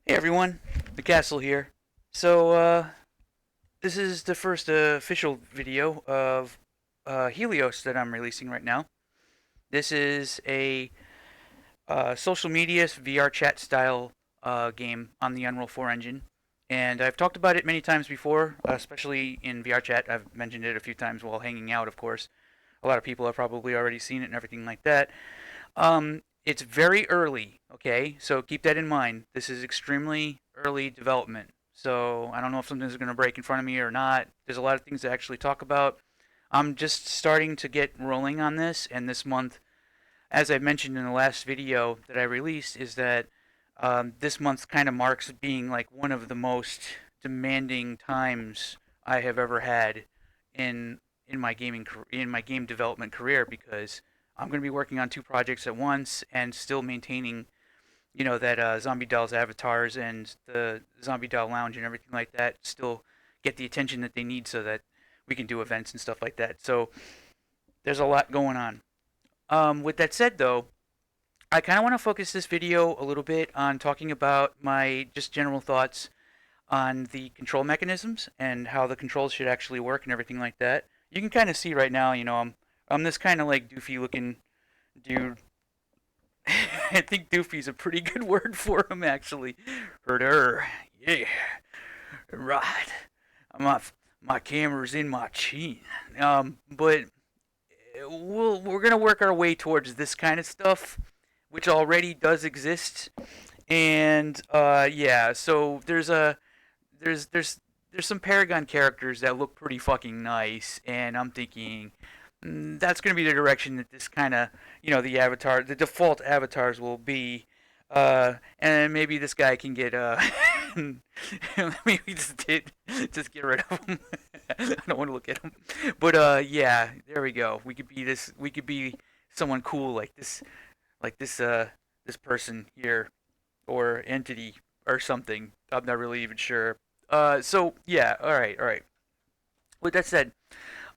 Hey everyone, the castle here. So, this is the first official video of Helios that I'm releasing right now. This is a social media VR chat style game on the Unreal 4 engine. And I've talked about it many times before, especially in VR chat. I've mentioned it a few times while hanging out, of course. A lot of people have probably already seen it and everything like that. It's very early, okay? So keep that in mind. This is extremely early development. So I don't know if something's going to break in front of me or not. There's a lot of things to actually talk about. I'm just starting to get rolling on this, and this month, as I mentioned in the last video that I released, is that this month kind of marks being like one of the most demanding times I have ever had in in my game development career because I'm going to be working on two projects at once and still maintaining that Zombie Doll's avatars and the Zombie Doll Lounge and everything like that still get the attention that they need so that we can do events and stuff like that. So there's a lot going on. With that said, though, I kind of want to focus this video a little bit on talking about my just general thoughts on the control mechanisms and how the controls should actually work and everything like that. You can kind of see right now, I'm this kind of like doofy looking dude. I think doofy's a pretty good word for him actually. Herder, yeah, right. My camera's in my chin. But we're gonna work our way towards this kind of stuff, which already does exist. And yeah, so there's some Paragon characters that look pretty fucking nice, and I'm thinking that's going to be the direction that this kind of the default avatars will be, and maybe this guy can get maybe just get rid of him. I don't want to look at him, but yeah, there we go. We could be this. We could be someone cool this person here or entity or something. I'm not really even sure. So yeah, all right. With that said,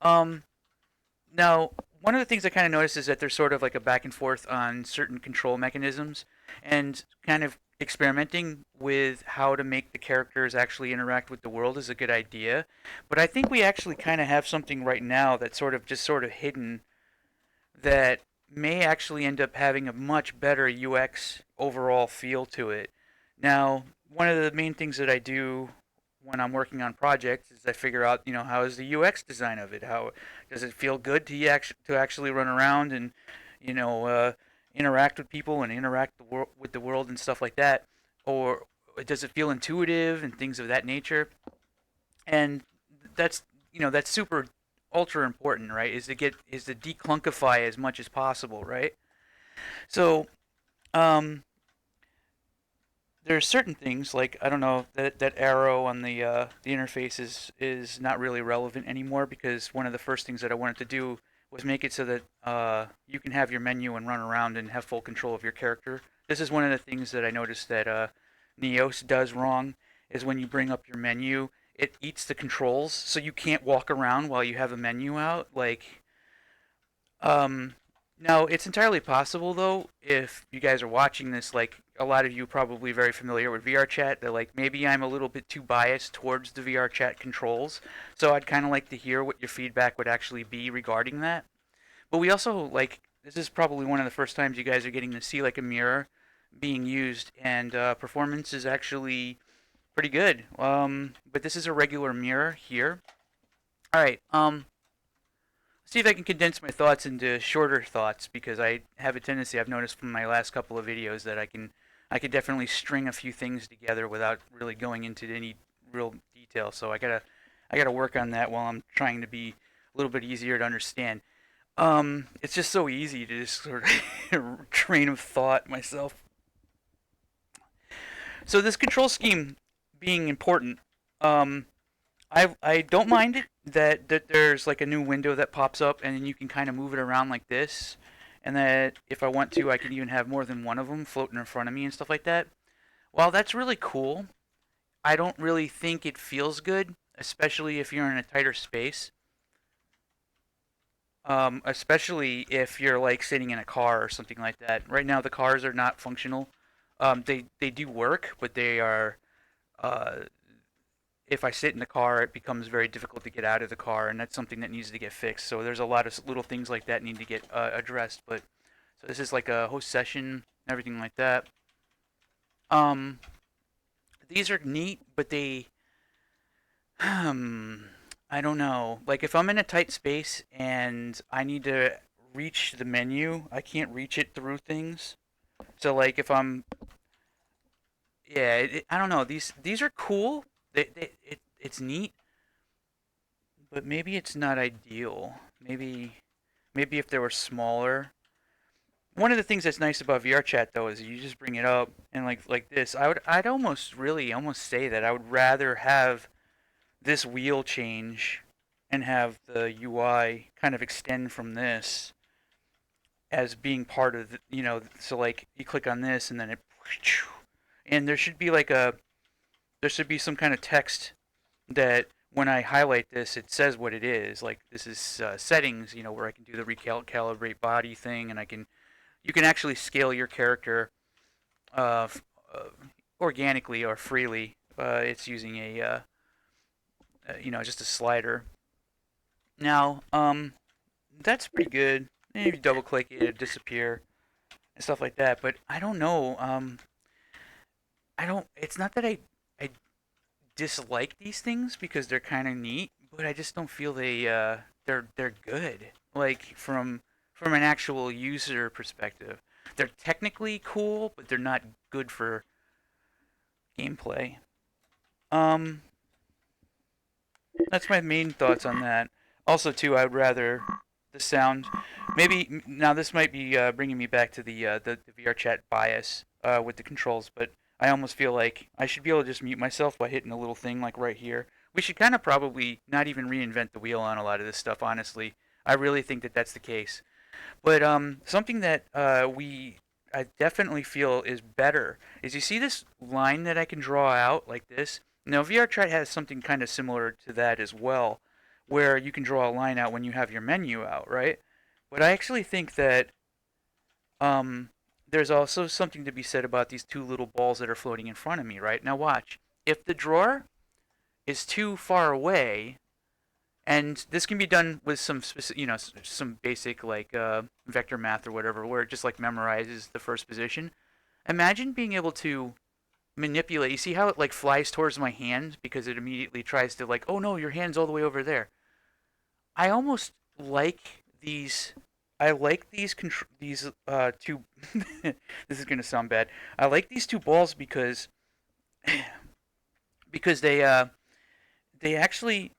um, now one of the things I kind of noticed is that there's sort of like a back and forth on certain control mechanisms, and kind of experimenting with how to make the characters actually interact with the world is a good idea. But I think we actually kind of have something right now that's sort of hidden that may actually end up having a much better UX overall feel to it. Now, one of the main things that I do when I'm working on projects is I figure out, how is the UX design of it? How does it feel good to actually run around and, you know, uh, interact with people and interact with the world and stuff like that, or does it feel intuitive and things of that nature? And that's that's super ultra important, right? Is to declunkify as much as possible, right? So um, there's certain things like I don't know that arrow on the interface is not really relevant anymore because one of the first things that I wanted to do was make it so that you can have your menu and run around and have full control of your character. This is one of the things that I noticed that Neos does wrong is when you bring up your menu, it eats the controls, so you can't walk around while you have a menu out. Um, Now, it's entirely possible, though, if you guys are watching this, like, a lot of you probably very familiar with VR chat, that, like, maybe I'm a little bit too biased towards the VR chat controls. So I'd kind of like to hear what your feedback would actually be regarding that. But we also, like, this is probably one of the first times you guys are getting to see, like, a mirror being used, and performance is actually pretty good. But this is a regular mirror here. All right. See if I can condense my thoughts into shorter thoughts because I have a tendency I've noticed from my last couple of videos that I could definitely string a few things together without really going into any real detail. So I gotta work on that while I'm trying to be a little bit easier to understand. It's just so easy to just sort of train of thought myself. So this control scheme being important, um, I don't mind it that there's like a new window that pops up and then you can kind of move it around like this, and that if I want to, I can even have more than one of them floating in front of me and stuff like that. While that's really cool, I don't really think it feels good, especially if you're in a tighter space. Especially if you're like sitting in a car or something like that. Right now, the cars are not functional They do work, but they are uh, if I sit in the car, it becomes very difficult to get out of the car, and that's something that needs to get fixed. So there's a lot of little things like that need to get addressed. But so this is like a host session, everything like that. Um, these are neat, but they, I don't know. Like if I'm in a tight space and I need to reach the menu, I can't reach it through things. So like if I'm, yeah, I don't know. These are cool. It's neat, but maybe it's not ideal. Maybe if they were smaller. One of the things that's nice about VR chat though is you just bring it up and like this. I'd almost really almost say that I would rather have this wheel change and have the UI kind of extend from this as being part of the, so like you click on this and then it and there should be some kind of text that when I highlight this, it says what it is. Like this is settings, where I can do the recalibrate body thing, and you can actually scale your character uh, uh, organically or freely. It's using just a slider. Now, that's pretty good. Maybe double click it, it disappear and stuff like that. But I don't know. I don't. It's not that I dislike these things because they're kind of neat, but I just don't feel they're good. Like from an actual user perspective, they're technically cool, but they're not good for gameplay. Um, that's my main thoughts on that. Also, too, I would rather the sound. Maybe now this might be bringing me back to the VR chat bias with the controls, but I almost feel like I should be able to just mute myself by hitting a little thing like right here. We should kind of probably not even reinvent the wheel on a lot of this stuff. Honestly, I really think that that's the case. But something that I definitely feel is better is you see this line that I can draw out like this. Now VR Chat has something kind of similar to that as well, where you can draw a line out when you have your menu out, right? But I actually think that um, there's also something to be said about these two little balls that are floating in front of me, right? Now watch. If the drawer is too far away, and this can be done with some specific, some basic like vector math or whatever, where it just like memorizes the first position. Imagine being able to manipulate. You see how it like flies towards my hand because it immediately tries to like, oh no, your hand's all the way over there. I almost like these. I like these two. This is gonna sound bad. I like these two balls because they actually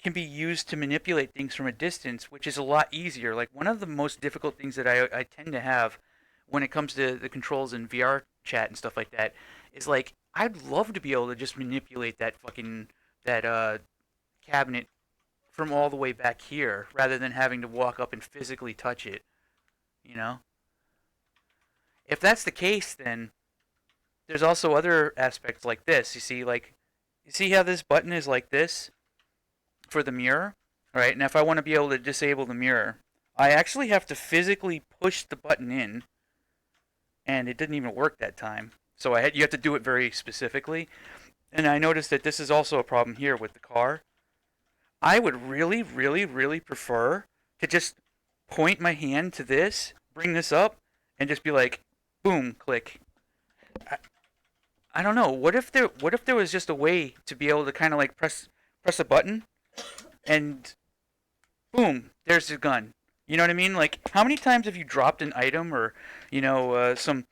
can be used to manipulate things from a distance, which is a lot easier. Like one of the most difficult things that I tend to have when it comes to the controls in VR chat and stuff like that is like I'd love to be able to just manipulate that cabinet from all the way back here rather than having to walk up and physically touch it. You know, if that's the case, then there's also other aspects like this. You see how this button is like this for the mirror, right? And if I want to be able to disable the mirror, I actually have to physically push the button in, and it didn't even work that time. So you have to do it very specifically. And I noticed that this is also a problem here with the car. I would really, really, really prefer to just point my hand to this, bring this up, and just be like, boom, click. I, I don't know. What if there was just a way to be able to kind of like press a button and boom, there's the gun. You know what I mean? Like, how many times have you dropped an item or, some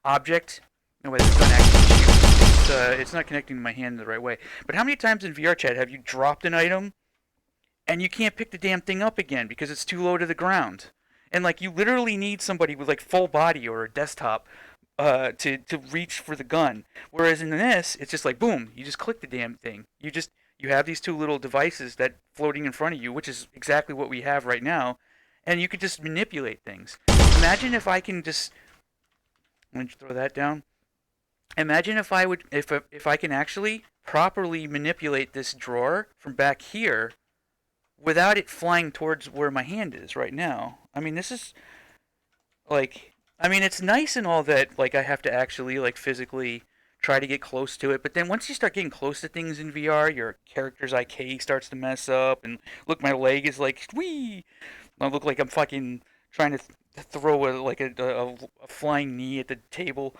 object? No, wait, the gun actually shoots. It's not connecting to my hand the right way. But how many times in VR chat have you dropped an item and you can't pick the damn thing up again because it's too low to the ground? And like, you literally need somebody with like full body or a desktop to reach for the gun. Whereas in this, it's just like boom, you just click the damn thing. You have these two little devices that floating in front of you, which is exactly what we have right now, and you could just manipulate things. Imagine if I can just let me throw that down. Imagine if I can actually properly manipulate this drawer from back here without it flying towards where my hand is right now. I mean, this is like I mean, it's nice and all that, like, I have to actually, like, physically try to get close to it, but then once you start getting close to things in VR, your character's IK starts to mess up, and look, my leg is like, whee! I look like I'm fucking trying to throw a flying knee at the table.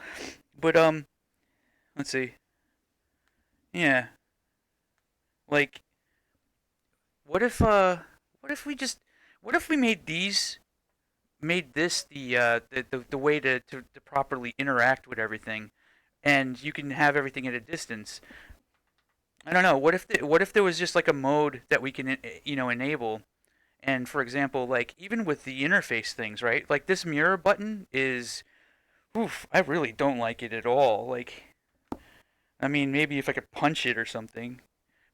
But, let's see. Yeah. Like, what if, what if we just, what if we made this the way to properly interact with everything, and you can have everything at a distance. I don't know. What if there was just like a mode that we can enable, and for example, like even with the interface things, right? Like this mirror button is, oof, I really don't like it at all. Like, I mean, maybe if I could punch it or something,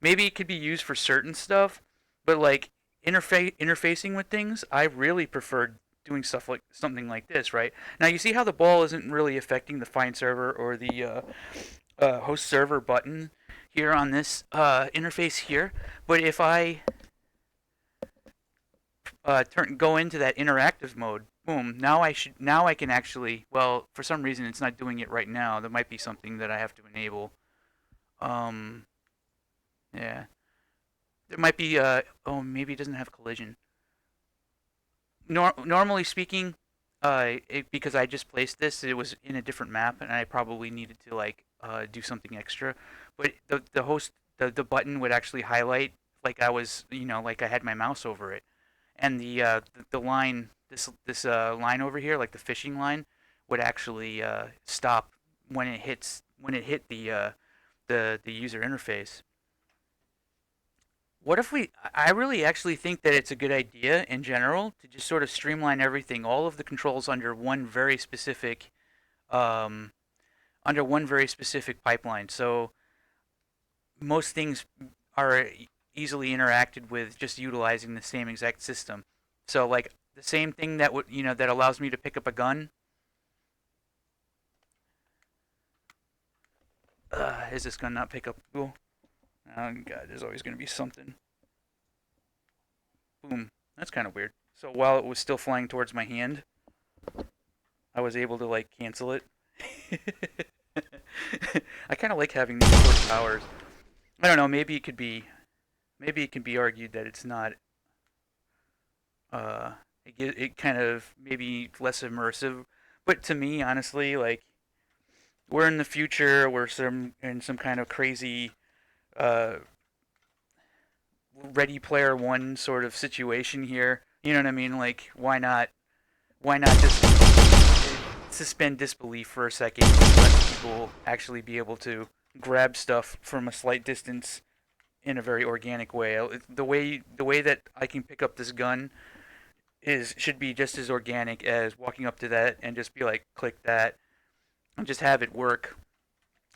maybe it could be used for certain stuff, but like interfacing with things, I really prefer doing stuff like something like this, right? Now you see how the ball isn't really affecting the find server or the host server button here on this interface here, but if I go into that interactive mode, boom, now I can actually, well, for some reason it's not doing it right now. There might be something that I have to enable. Um, yeah. There might be oh, maybe it doesn't have collision. Normally speaking, because I just placed this, it was in a different map, and I probably needed to like do something extra. But the button would actually highlight like I was, like I had my mouse over it, and the line, this line over here, like the fishing line, would actually stop when it hit the user interface. What if we? I really actually think that it's a good idea in general to just sort of streamline everything, all of the controls um, under one very specific pipeline. So most things are easily interacted with just utilizing the same exact system. So like the same thing that would that allows me to pick up a gun. Is this gun not pick up? Oh god, there's always going to be something. Boom. That's kind of weird. So while it was still flying towards my hand, I was able to like cancel it. I kind of like having these force powers. I don't know. Maybe it can be argued that it's not. Uh, it kind of maybe less immersive. But to me, honestly, like we're in the future. We're some in some kind of crazy uh, Ready Player One sort of situation here. You know what I mean? Like, Why not just suspend disbelief for a second and let people actually be able to grab stuff from a slight distance in a very organic way? The way that I can pick up this gun is should be just as organic as walking up to that and just be like, click that, and just have it work,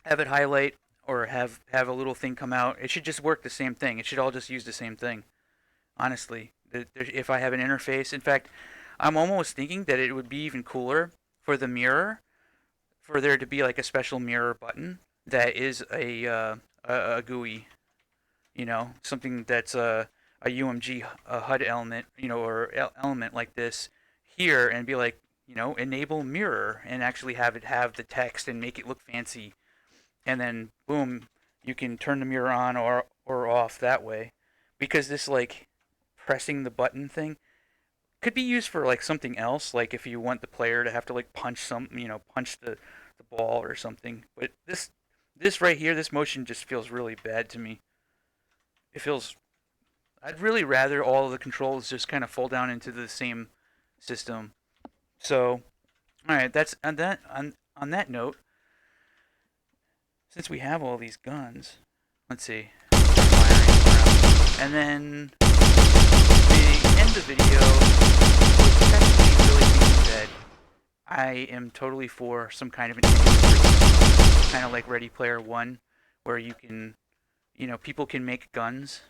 have it highlight, or have a little thing come out. It should just work the same thing. It should all just use the same thing. Honestly, if I have an interface, in fact, I'm almost thinking that it would be even cooler for the mirror, for there to be like a special mirror button that is a GUI, something that's a UMG HUD element, or element like this here, and be like, enable mirror, and actually have it have the text and make it look fancy, and then boom, you can turn the mirror on or off that way, because this like pressing the button thing could be used for like something else, like if you want the player to have to like punch the ball or something. But this right here, this motion just feels really bad to me. It feels I'd really rather all of the controls just kind of fall down into the same system. So, all right, that's on that note, since we have all these guns, let's see, and then the end of the video was technically really thinking that I am totally for some kind of an industry, kind of like Ready Player One, where you can, people can make guns,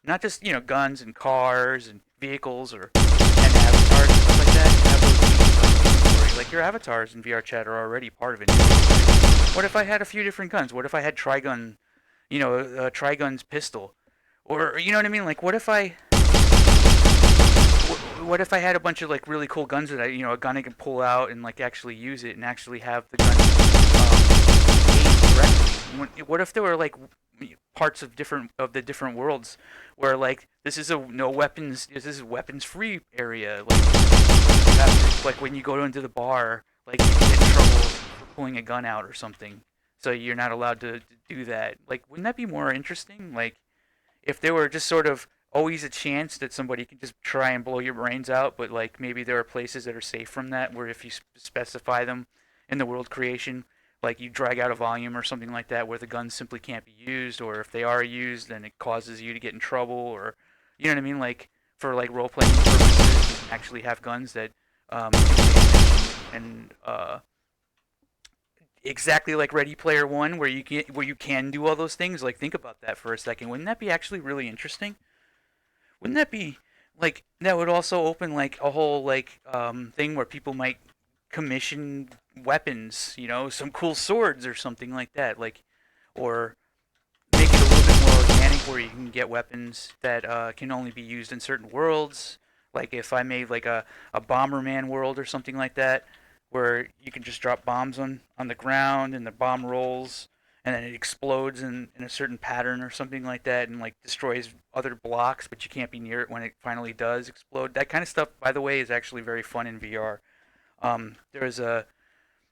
not just guns and cars and vehicles or and avatars and stuff like that. You have those inventory. Like your avatars in VR chat are already part of it. What if I had a few different guns? What if I had Trigun, Trigun's pistol, or you know what I mean? Like what if I what if I had a bunch of like really cool guns that a gun I can pull out and like actually use it and actually have the gun aim correctly? What if there were like parts of the different worlds where like this is a no weapons, this is a weapons free area. Like you have to, like when you go into the bar, like you get in trouble for pulling a gun out or something, so you're not allowed to do that. Like, wouldn't that be more interesting? Like if there were just sort of always a chance that somebody can just try and blow your brains out, but like maybe there are places that are safe from that, where if you specify them in the world creation, like you drag out a volume or something like that, where the guns simply can't be used, or if they are used, then it causes you to get in trouble, or you know what I mean, like for like role playing purposes, you can actually have guns that and exactly like Ready Player One, where you can do all those things. Like think about that for a second. Wouldn't that be actually really interesting? Wouldn't that be like that would also open like a whole like thing where people might commission weapons, some cool swords or something like that, like or make it a little bit more organic where you can get weapons that can only be used in certain worlds. Like if I made like a Bomberman world or something like that, where you can just drop bombs on the ground and the bomb rolls and then it explodes in a certain pattern or something like that and like destroys other blocks, but you can't be near it when it finally does explode. That kind of stuff, by the way, is actually very fun in VR. There's a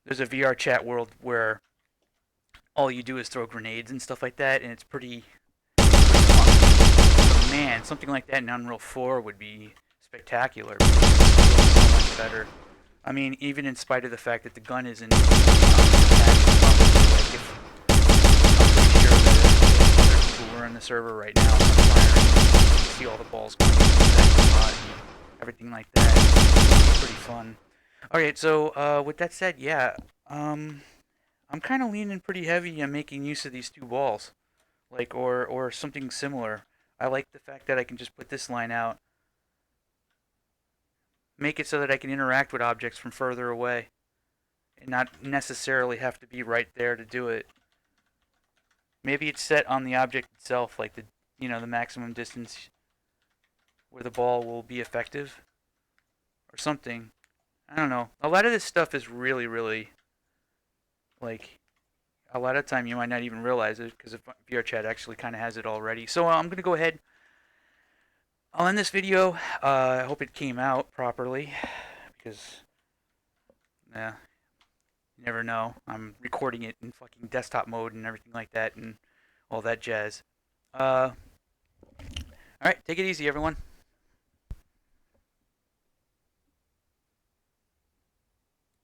VR chat world where all you do is throw grenades and stuff like that, and it's pretty fun. But man, something like that in Unreal 4 would be spectacular. Because it feels so much better. I mean, even in spite of the fact that the gun isn't like if I'm pretty sure that if other people were in the server right now, I'm firing, you see all the balls going into the spot and everything like that. It's pretty fun. Alright, so with that said, yeah, I'm kind of leaning pretty heavy on making use of these two balls, like or something similar. I like the fact that I can just put this line out, make it so that I can interact with objects from further away, and not necessarily have to be right there to do it. Maybe it's set on the object itself, like the maximum distance where the ball will be effective, or something. I don't know. A lot of this stuff is really, really like a lot of time you might not even realize it because VRChat actually kind of has it already. So I'm gonna go ahead. I'll end this video. I hope it came out properly because yeah, you never know. I'm recording it in fucking desktop mode and everything like that and all that jazz. All right, take it easy, everyone.